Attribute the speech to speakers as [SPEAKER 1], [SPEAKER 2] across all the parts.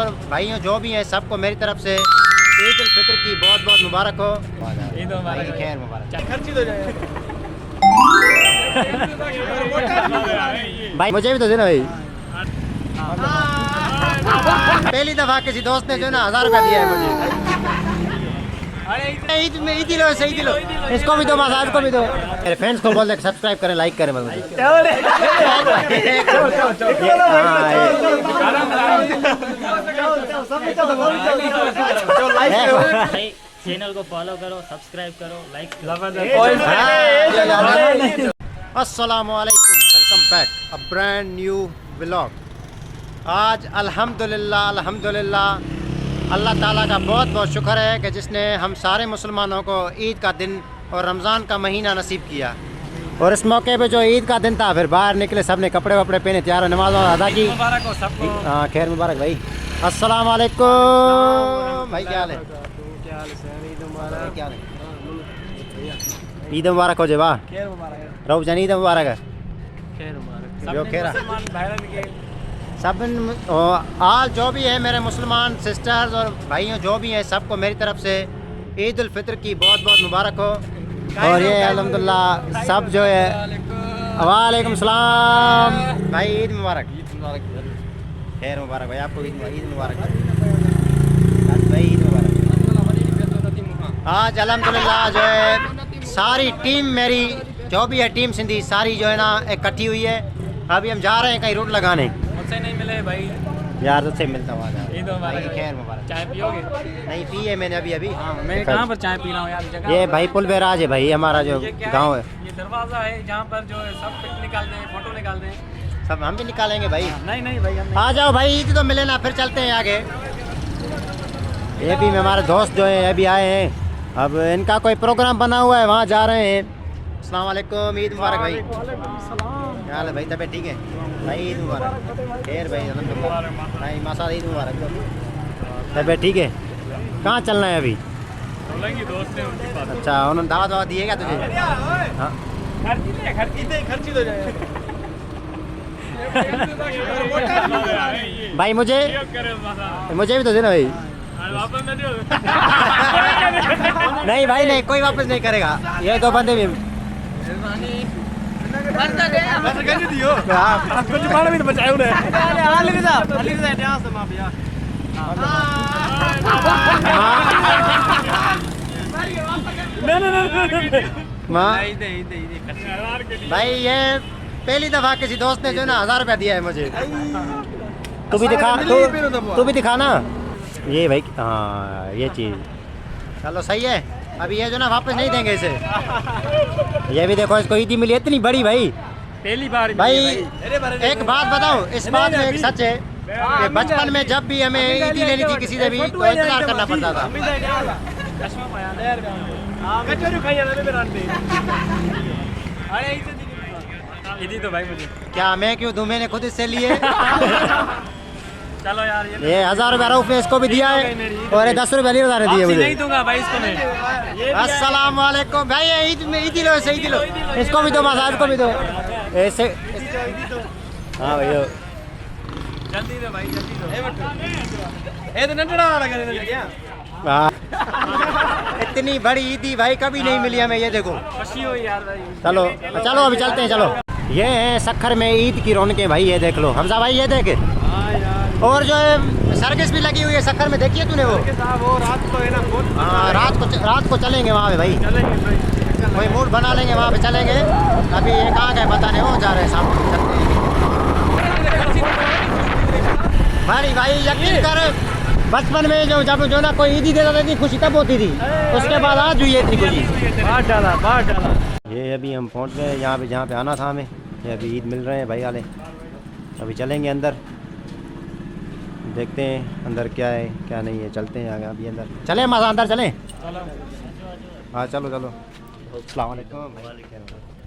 [SPEAKER 1] और भाइयों जो भी हैं सबको मेरी तरफ से ईद उल फित्र की बहुत बहुत मुबारक हो। ईद मुबारक, खैर मुबारक। भाई मुझे भी तो देना भाई। पहली दफा किसी दोस्त ने जो ना 1000 रुपया दिया है मुझे। ईद में ईद लो, सही दिलो, इसको भी दो, मसाज को भी दो। मेरे फ्रेंड्स को बोल दे सब्सक्राइब करें, लाइक करें।
[SPEAKER 2] चैनल को फॉलो करो, सब्सक्राइब करो, लाइक।
[SPEAKER 1] अस्सलामु अलैकुम, welcome back a brand new vlog. आज अल्हम्दुलिल्लाह अल्लाह ताला का बहुत बहुत शुक्र है कि जिसने हम सारे मुसलमानों को ईद का दिन और रमज़ान का महीना नसीब किया। और इस मौके पे जो ईद का दिन था, फिर बाहर निकले, सब ने कपड़े वपड़े पहने, तैयार नमाज अदा की। हाँ खैर मुबारक भाई। अस्सलाम वालेकुम भाई, क्या हाल है? ईद मुबारक हो जे वाह रऊफ जान, ईद मुबारक है। सब आल जो भी है मेरे मुसलमान सिस्टर्स और भाइयों जो भी हैं सबको मेरी तरफ से ईद उल फित्र की बहुत बहुत मुबारक हो। और ये अल्हम्दुलिल्लाह सब जो है, वालेकुम सलाम भाई, ईद मुबारक। खैर मुबारक भाई, आपको ईद मुबारक भाई, ईद मुबारक। आज अल्हम्दुलिल्लाह जो है सारी टीम मेरी जो भी है, टीम सिंधी सारी जो है ना इकट्ठी हुई है। अभी हम जा रहे हैं कहीं रूट लगाने।
[SPEAKER 2] मुझसे नहीं मिले भाई
[SPEAKER 1] यार, तुझसे मिलता हूँ।
[SPEAKER 2] खैर
[SPEAKER 1] मुबारक।
[SPEAKER 2] चाय पियोगे?
[SPEAKER 1] नहीं पी है मैंने अभी।
[SPEAKER 2] मैं कहाँ पर चाय पी रहा हूँ यार, जगह
[SPEAKER 1] ये भाई पुल बेराज है भाई, हमारा जो गांव है।
[SPEAKER 2] ये दरवाजा है जहाँ पर जो है सब पिक निकालते हैं, फोटो निकालते हैं।
[SPEAKER 1] सब हम भी निकालेंगे भाई।
[SPEAKER 2] नहीं भाई, हम
[SPEAKER 1] आ जाओ भाई, ईद तो मिले ना, फिर चलते हैं आगे। ये भी हमारे दोस्त जो है ये भी आए हैं, अब इनका कोई प्रोग्राम बना हुआ है, वहाँ जा रहे हैं। अस्सलाम वालेकुम, ईद मुबारक भाई। क्या हाल है भाई, तबीयत ठीक है भाई? ईद मुबारक। खैर भाई अल्हम्दुलिल्लाह भाई, माशा ईद मुबारक। तबीयत ठीक है? कहाँ चलना है अभी? अच्छा, उन्होंने दावत दी है क्या तुझे? हाँ भाई मुझे भी तो देना भाई। नहीं भाई नहीं, कोई वापस नहीं करेगा। ये दो बंदे भी भाई, ये पहली दफा किसी दोस्त ने जो ना 1000 रुपया दिया है मुझे। तू भी दिखा, तू भी दिखा ना ये भाई। हाँ ये चीज़ चलो सही है। अभी ये जो ना वापस नहीं देंगे इसे। ये भी देखो, इसको ईदी मिली इतनी बड़ी भाई, पहली बार भाई। एक बात बताओ, इस बात में एक सच है कि बचपन में जब भी हमें ईदी लेनी थी किसी से भी तो इंतजार करना पड़ता था।
[SPEAKER 2] तो भाई मुझे
[SPEAKER 1] क्या मैं क्यों दूं, मैंने खुद इससे लिए।
[SPEAKER 2] चलो यार,
[SPEAKER 1] ये 1000 रुपया रऊफ ने इसको भी दिया है और ये 10 रुपया लीला ने दिए मुझे।
[SPEAKER 2] नहीं दूंगा भाई इसको मैं।
[SPEAKER 1] अस्सलाम वालेकुम भाई, ये ईद में ईदी लो, सही दिलो, इसको भी दो, मसाज को भी दो ऐसे। हाँ भैया
[SPEAKER 2] जल्दी दो भाई, जल्दी दो। ए तो नटड़ा लगा क्या?
[SPEAKER 1] इतनी बड़ी ईदी भाई कभी नहीं मिली हमें। ये देखो
[SPEAKER 2] खुशी हुई यार भाई।
[SPEAKER 1] चलो चलो अभी चलते हैं, चलो। ये है सखर में ईद की रौनकें भाई, ये देख लो हमजा भाई, ये देख। और जो है सर्कस भी लगी हुई है सखर में, देखिए तूने वो?
[SPEAKER 2] वो रात को है ना,
[SPEAKER 1] हाँ रात को चलेंगे वहाँ पे भाई, कोई मूड बना लेंगे, वहाँ पे चलेंगे। अभी ये कहाँ गए पता नहीं, वो जा रहे हैं सामने। भाई यकीन कर, बचपन में जब जो ना कोई ईदी देता था इतनी खुशी तब होती थी, उसके बाद आज हुई है इतनी खुशी।
[SPEAKER 2] बाहर डाला।
[SPEAKER 1] ये अभी हम पहुंच गए यहाँ पे जहाँ पे आना था हमें। ये अभी ईद मिल रहे हैं भाई वाले। अभी चलेंगे अंदर, देखते हैं अंदर क्या है क्या नहीं है। चलते हैं आगे, अभी अंदर चलें, मज़ा अंदर चलें। हाँ चलो चलो। अस्सलाम वालेकुम।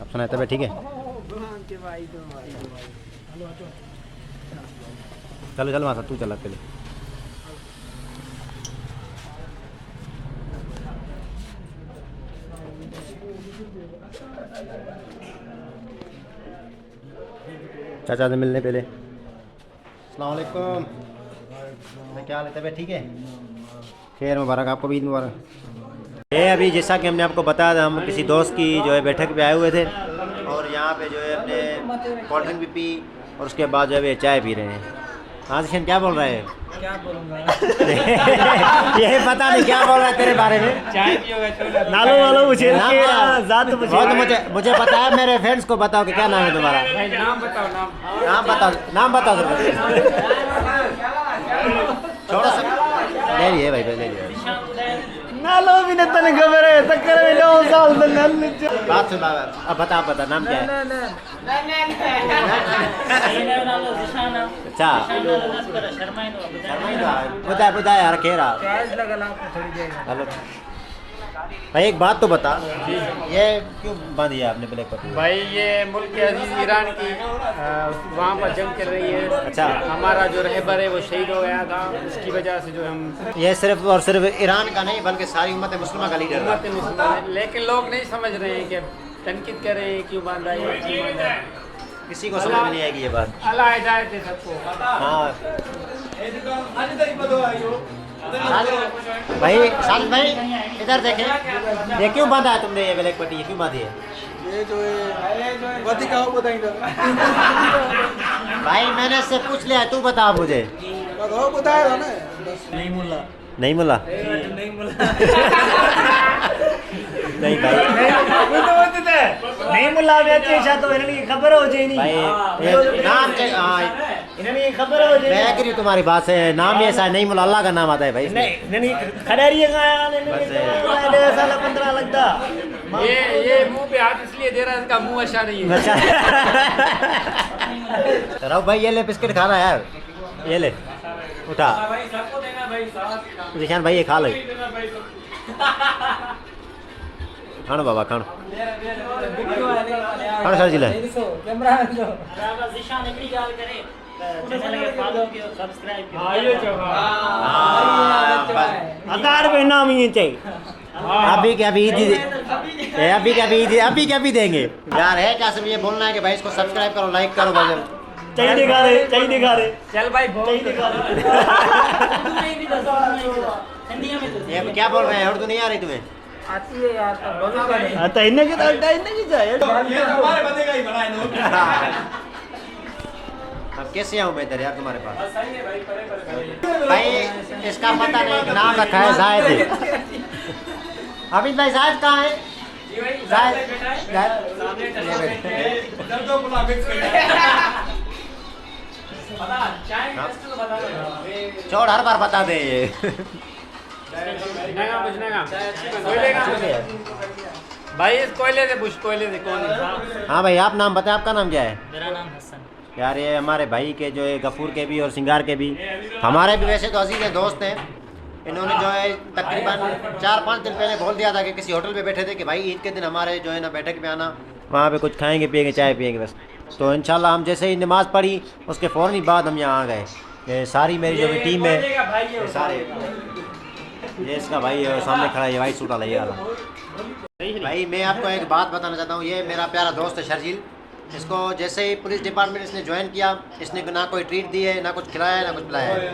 [SPEAKER 1] अब सुना तबीयत ठीक है? चलो चलो मासा, तू चला पहले। चाचा से मिलने पहले। अस्सलाम वालेकुम। क्या हाल है, तबीयत ठीक है? खैर मुबारक आपको भी, ईद मुबारक। ये अभी जैसा कि हमने आपको बताया था, हम किसी दोस्त की जो है बैठक पे आए हुए थे और यहाँ पे जो है हमने कोल्ड ड्रिंक भी पी और उसके बाद जो है चाय पी रहे हैं। हाँ जशन क्या बोल रहे हैं?
[SPEAKER 2] क्या बोलूंगा
[SPEAKER 1] ये पता नहीं क्या बोल रहा है तेरे बारे में।
[SPEAKER 2] चाय पियोगे छोला
[SPEAKER 3] नालो वालो मुझे
[SPEAKER 1] मुझे पता है, मेरे फ्रेंड्स को बताओ कि क्या नाम है तुम्हारा।
[SPEAKER 2] भाई नाम बताओ नाम
[SPEAKER 1] नाम बताओ छोटा सा ले लिए भाई, ले लिए।
[SPEAKER 3] नालो भी नहीं तने खबर है तकर में 9 साल से नल
[SPEAKER 1] बात सुन बाबा, अब बता नाम क्या है? अच्छा बुधा यार खेरा। हेलो भाई एक बात तो बता, ये क्यों बांधी है आपने ब्लैक पट्टी?
[SPEAKER 2] भाई ये मुल्क अजीज ईरान की वहाँ पर जंग चल रही है।
[SPEAKER 1] अच्छा।
[SPEAKER 2] हमारा जो रहबर है वो शहीद हो गया था, उसकी वजह से जो हम
[SPEAKER 1] ये सिर्फ और सिर्फ ईरान का नहीं बल्कि सारी उम्मत मुस्लिमा का लीडर है।
[SPEAKER 2] उम्मत मुसलमान है, लेकिन लोग नहीं समझ रहे हैं कि तनकीद कर रहे हैं क्यों बांधा है, क्यों बांधा है।
[SPEAKER 1] किसी को समझ में नहीं आएगी ये बात।
[SPEAKER 2] अल्लाह हिदायत दे सबको।
[SPEAKER 1] हाँ भाई साल भाई इधर देखें, ये क्यों बांधा है तुमने ये ब्लैक पट्टी, ये क्यों बांधी है?
[SPEAKER 3] ये जो है वधी का हो बताइए
[SPEAKER 1] भाई मैंने इससे पूछ लिया, तू बता मुझे।
[SPEAKER 3] बताओ बताया ना नहीं मुल्ला
[SPEAKER 1] नहीं मुल्ला नहीं भाई
[SPEAKER 3] नहीं मुल्ला में अच्छे छा तो इन्हें खबर हो जाए नहीं
[SPEAKER 1] भाई ये नाम
[SPEAKER 3] इन्हें खबर हो जाए
[SPEAKER 1] मैं एग्री तुम्हारी बात से, नाम ही ऐसा है नहीं मुल्ला, अल्लाह का नाम आता है भाई इसमें।
[SPEAKER 3] नहीं खड़ेरिए गाया ने साल 15 लगता
[SPEAKER 2] ये मुंह पे हाथ इसलिए दे रहा है, इसका मुंह अच्छा नहीं है।
[SPEAKER 1] अच्छा राव भाई ये ले बिस्किट खा रहा है यार, ये ले उठा
[SPEAKER 2] भाई सबको देना भाई,
[SPEAKER 1] जिशान भाई ये खा ले। खानो बाबा खानो खानो सर जिला
[SPEAKER 3] कैमरा जो
[SPEAKER 4] जिशान एकड़ी गाल करे चैनल के फॉलो कियो सब्सक्राइब कियो।
[SPEAKER 3] आकार पे नाम ही चाहिए
[SPEAKER 1] अभी क्या भी अभी देंगे यार, है क्या सब ये बोलना है कि भाई इसको सब्सक्राइब करो, लाइक करो भाई।
[SPEAKER 3] चाहिए दिखा रहे
[SPEAKER 2] चल भाई
[SPEAKER 3] चाहिए दिखा रहे
[SPEAKER 4] हिंदी में तो
[SPEAKER 1] ये क्या बोल रहे हैं, उर्दू नहीं आ रही तुम्हें?
[SPEAKER 2] आती है यार, तो बोलो करे।
[SPEAKER 3] आता इन्हें की चाहिए
[SPEAKER 2] हमारे बंदे का ही बड़ा है नो।
[SPEAKER 1] अब कैसे आऊँ मैं इधर यार तुम्हारे पास?
[SPEAKER 2] सही है भाई, परे
[SPEAKER 1] भाई इसका पता नहीं, नाम रखा है जायद। अभी भाई जायद कहाँ है? जायद छोड़, हर बार बता दे ये।
[SPEAKER 2] भाई इस कोयले से पूछ, कोयले से कौन है?
[SPEAKER 1] हाँ भाई आप नाम बताएं, आपका नाम क्या है?
[SPEAKER 4] मेरा नाम हसन।
[SPEAKER 1] यार ये हमारे भाई के जो है गफूर के भी और सिंगार के भी, हमारे भी वैसे तो अजीज हैं, दोस्त हैं। इन्होंने जो है तकरीबन 4-5 दिन पहले बोल दिया था कि किसी होटल पे बैठे थे कि भाई ईद के दिन हमारे जो है ना बैठक में आना, वहाँ पे कुछ खाएंगे पिएंगे चाय पिएंगे बस। तो इंशाल्लाह हम जैसे ही नमाज़ पढ़ी उसके फ़ौरन ही बाद हम यहाँ आ गए। ये सारी मेरी जो भी टीम है ये सारे, ये इसका भाई है सामने खड़ा है, ये वाइट सूट वाला ये वाला। भाई मैं आपको एक बात बताना चाहता हूँ, ये मेरा प्यारा दोस्त है शर्जील। इसको जैसे ही पुलिस डिपार्टमेंट इसने ज्वाइन किया, इसने ना कोई ट्रीट दी है, ना कुछ खिलाया है, ना कुछ पिलाया है।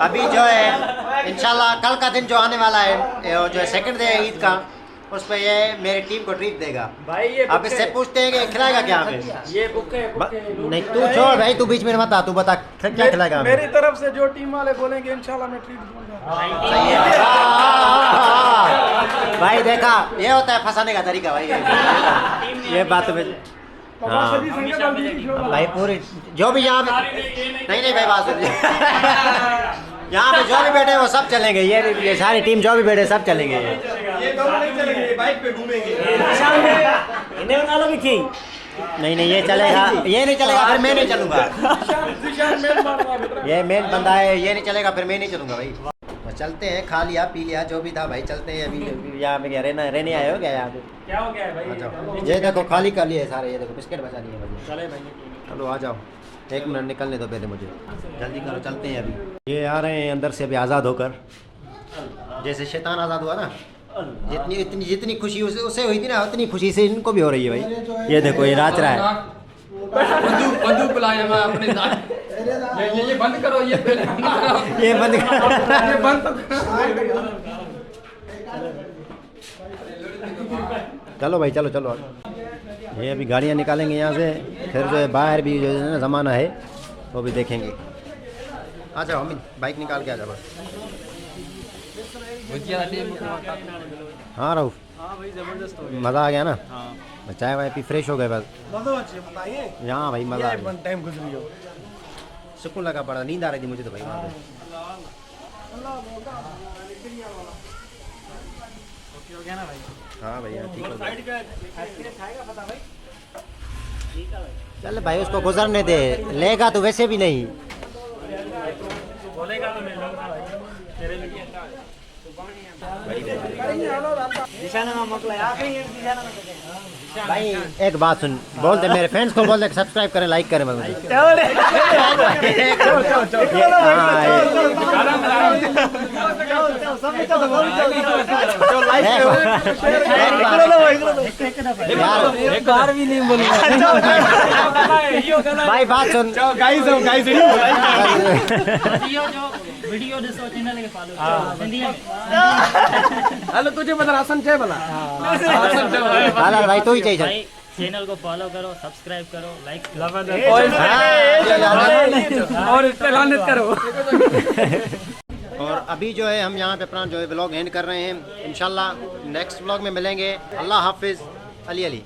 [SPEAKER 1] अभी जो है इंशाल्लाह कल का दिन जो आने वाला है, जो है सेकंड डे है ईद का, उस पर ये मेरी टीम को ट्रीट देगा।
[SPEAKER 2] भाई ये
[SPEAKER 1] आप इससे पूछते हैं कि खिलाएगा क्या हमें?
[SPEAKER 2] ये बुक है
[SPEAKER 1] नहीं तू छोड़ भाई, तू बीच में मत आ, तू बता क्या खिलाएगा हमें?
[SPEAKER 3] मेरी तरफ से जो टीम वाले बोलेंगे इंशाल्लाह मैं ट्रीट दूंगा।
[SPEAKER 1] सही है। भाई देखा, ये होता है फंसाने का तरीका भाई, ये बात में। हाँ भाई पूरी जो भी यहाँ पे नहीं भाई बात सुनिए। यहाँ पे जो भी बैठे वो सब चलेंगे, ये सारी टीम जो भी बैठे सब चलेंगे।
[SPEAKER 2] ये दोनों नहीं चलेंगे, बाइक पे घूमेंगे।
[SPEAKER 3] इन्हें बना लो भी
[SPEAKER 1] नहीं ये चलेगा, ये नहीं चलेगा फिर मैं नहीं चलूँगा। ये मेन बंदा है, ये नहीं चलेगा फिर मैं नहीं चलूँगा भाई। तो चलते हैं, खा लिया पी लिया जो भी था भाई, चलते हैं। अभी यहाँ पे क्या रहने आए हो क्या यहाँ पे?
[SPEAKER 2] क्या हो गया है भाई?
[SPEAKER 1] ये देखो खाली कर लिए सारे, ये देखो बिस्किट बचा लिए भाई।
[SPEAKER 2] चले भाई,
[SPEAKER 1] चलो आ जाओ, 1 मिनट निकलने दो पहले मुझे, जल्दी करो चलते हैं। अभी ये आ रहे हैं अंदर से अभी आज़ाद होकर, जैसे शैतान आज़ाद हुआ ना, जितनी खुशी उसे हुई थी ना, उतनी खुशी से इनको भी हो रही है भाई। ये देखो ये नाच रहा है।
[SPEAKER 2] बंदूक बुलाया मैं अपने साथ। ये बंद करो ये पहले
[SPEAKER 1] ये बंद कर।
[SPEAKER 2] ये बंद तो
[SPEAKER 1] चलो भाई चलो चलो। ये अभी गाड़ियाँ निकालेंगे यहाँ से, फिर जो है बाहर भी जो है ना ज़माना है वो भी देखेंगे। आ जाओ अमित, बाइक निकाल के आ जाओ बस। हाँ रहूफ,
[SPEAKER 3] हाँ भाई जबरदस्त हो
[SPEAKER 1] मज़ा आ गया ना।
[SPEAKER 3] हाँ
[SPEAKER 1] चाय वाय पी फ्रेश हो गए बस।
[SPEAKER 3] मजा अच्छी बताइए
[SPEAKER 1] यहाँ भाई मज़ा आ गया,
[SPEAKER 3] टाइम गुजरी हो
[SPEAKER 1] सुकून लगा पड़ा, नींद आ रही थी मुझे तो भाई वहाँ पे।
[SPEAKER 3] हो गया ना भाई
[SPEAKER 1] हाँ भैया ठीक हो गया।
[SPEAKER 3] खाएगा पता भाई
[SPEAKER 1] चल भाई उसको गुजरने दे, लेगा तो वैसे भी नहीं।
[SPEAKER 4] बोलेगा तो मैं लूंगा भाई तेरे लिए।
[SPEAKER 1] भाई एक बात सुन, बोलते मेरे फ्रेंड्स को बोलते सब्सक्राइब करें, लाइक करें मुझे।
[SPEAKER 3] एक बार भी नहीं बोलूंगा
[SPEAKER 1] भाई बात सुन,
[SPEAKER 3] गाइस
[SPEAKER 4] वीडियो ॾिसो चैनल खे फॉलो सिंधी में।
[SPEAKER 2] हेलो तुझे बता राशन छे भला
[SPEAKER 1] दादा भाई तू ही चाहिए।
[SPEAKER 4] भाई चैनल को फॉलो करो, सब्सक्राइब करो, लाइक
[SPEAKER 2] और इस पे लानत करो।
[SPEAKER 1] और अभी जो है हम यहाँ पे अपना जो है व्लॉग एंड कर रहे हैं। इंशाल्लाह नेक्स्ट व्लॉग में मिलेंगे। अल्लाह हाफिज़। अली अली।